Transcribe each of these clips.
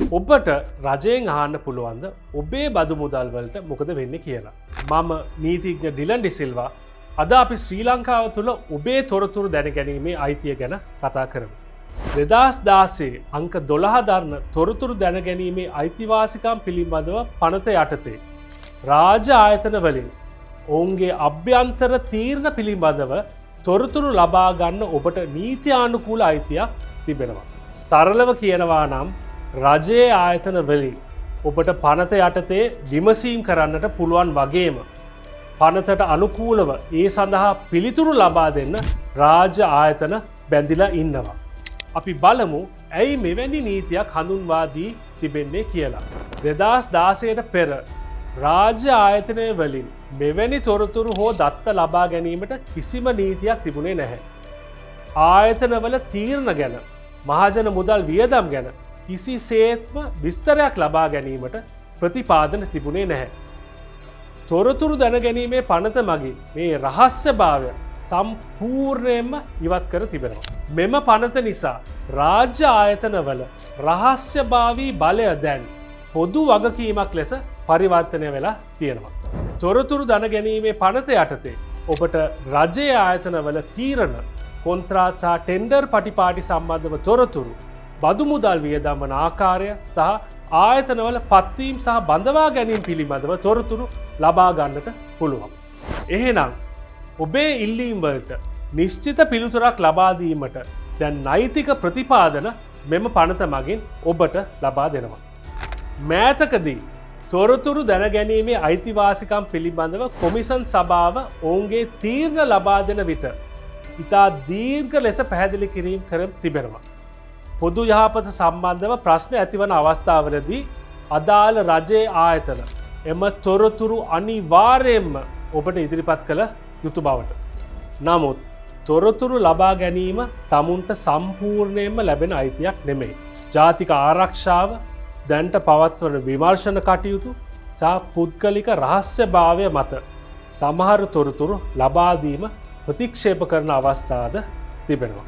ඔබට රජයෙන් අහන්න පුළුවන්ද ඔබේ බදු මුදල් වලට මොකද වෙන්නේ කියලා. මම නීතිඥ ඩිලන් ඩිසිල්වා අද අපි ශ්‍රී ලංකාව තුළ ඔබේ තොරතුරු දැනගැනීමේ අයිතිය ගැන කතා කරමු. 2016 අංක 12 දරන තොරතුරු දැනගැනීමේ අයිතිවාසිකම් පිළිබඳව පනත යටතේ රාජ්‍ය ආයතන වලින් ඔවුන්ගේ අභ්‍යන්තර තීරණ පිළිබඳව තොරතුරු ලබා ගන්න ඔබට නීත්‍යානුකූල අයිතියක් තිබෙනවා. සරලව කියනවා නම් රජයේ ආයතන වලින් ඔබට පනත යටතේ විමසීම් කරන්නට පුළුවන් වගේම පනතට අනුකූලව ඒ සඳහා පිළිතුරු ලබා දෙන්න රාජ්‍ය ආයතන බැඳිලා ඉන්නවා. අපි බලමු ඇයි මෙවැනි නීතියක් හඳුන්වා දී තිබෙන්නේ කියලා. 2016ට පෙර රාජ්‍ය ආයතනය වලින් මෙවැනි තොරතුරු හෝ දත්ත ලබා ගැනීමට කිසිම නීතියක් තිබුණේ නැහැ. ආයතනවල තීරණ ගැන මහජන මුදල් වියදම් ගැන කිසිසේත්ම විස්තරයක් ලබා ගැනීමට ප්‍රතිපාදන තිබුණේ නැහැ. තොරතුරු දැනගැනීමේ පනත මගින් මේ රහස්‍යභාවය සම්පූර්ණයෙන්ම ඉවත් කර තිබෙනවා. මෙම පනත නිසා රාජ්‍ය ආයතනවල රහස්‍යභාවී බලය දැන් පොදු වගකීමක් ලෙස පරිවර්තනය වෙලා තියෙනවා. තොරතුරු දැනගැනීමේ පනත යටතේ ඔබට රජයේ ආයතනවල තීරණ කොන්ත්‍රාත් සහ ටෙන්ඩර් පටිපාටි සම්බන්ධව තොරතුරු බදු මුදල් වියදම් වන ආකාරය සහ ආයතනවල පත්වීම් සහ බඳවා ගැනීම පිළිබඳව තොරතුරු ලබා ගන්නට පුළුවන්. එහෙනම් ඔබේ ඉල්ලීම් වලට නිශ්චිත පිළිතුරක් ලබා දීමට දැන් නෛතික ප්‍රතිපාදන මෙම පනත මගින් ඔබට ලබා දෙනවා. මෑතකදී තොරතුරු දැනගැනීමේ අයිතිවාසිකම් පිළිබඳව කොමිසන් සභාව ඔවුන්ගේ තීරණ ලබා දෙන විට ඉතා දීර්ඝ ලෙස පැහැදිලි කිරීම් කර තිබෙනවා. පොදු යහපත සම්බන්ධව ප්‍රශ්න ඇතිවන අවස්ථාවලදී අදාළ රජයේ ආයතන එම තොරතුරු අනිවාර්යයෙන්ම ඔබට ඉදිරිපත් කළ යුතු බවට. නමුත් තොරතුරු ලබා ගැනීම තමුන්ට සම්පූර්ණයෙන්ම ලැබෙන අයිතියක් නෙමෙයි. ජාතික ආරක්ෂාව දැන්ට පවත්වන විමර්ශන කටයුතු සහ පුද්ගලික රහස්‍යභාවය මත සමහර තොරතුරු ලබාදීම ප්‍රතික්ෂේප කරන අවස්ථාද තිබෙනවා.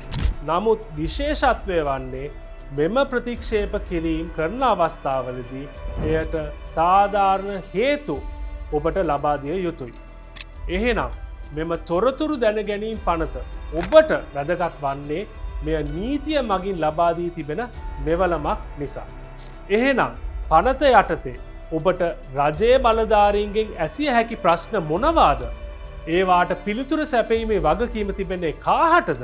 නමුත් විශේෂත්වය වන්නේ මෙම ප්‍රතික්ෂේප කිරීම් කරන අවස්ථාවලදී එයට සාධාරණ හේතු ඔබට ලබාදිය යුතුයි. එහෙනම් මෙම තොරතුරු දැනගැනීම් පනත ඔබට වැදගත් වන්නේ මෙය නීතිය මගින් ලබාදී තිබෙන මෙවලමක් නිසා. එහෙනම් පනත යටතේ ඔබට රජයේ බලධාරීන්ගෙන් ඇසිය හැකි ප්‍රශ්න මොනවාද? ඒවාට පිළිතුර සැපීමේ වගකීම තිබෙන්නේ කාහටද?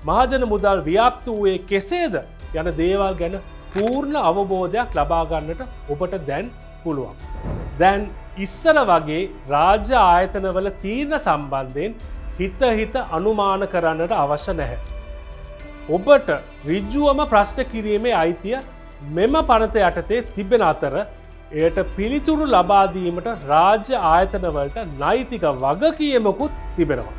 මහජන මුදල් ව්‍යාප්ත වූයේ කෙසේද? යන දේවල් ගැන පූර්ණ අවබෝධයක් ලබා ගන්නට ඔබට දැන් පුළුවන්. දැන් ඉස්සර වගේ රාජ්‍ය ආයතනවල තීරණ සම්බන්ධයෙන් හිත අනුමාන කරන්නට අවශ්‍ය නැහැ. ඔබට ඍජුවම ප්‍රශ්න කිරීමේ අයිතිය මෙම පනත යටතේ තිබෙන අතර එයට පිළිතුරු ලබා දීමට රාජ්‍ය ආයතනවලට නෛතික වගකීමකුත් තිබෙනවා.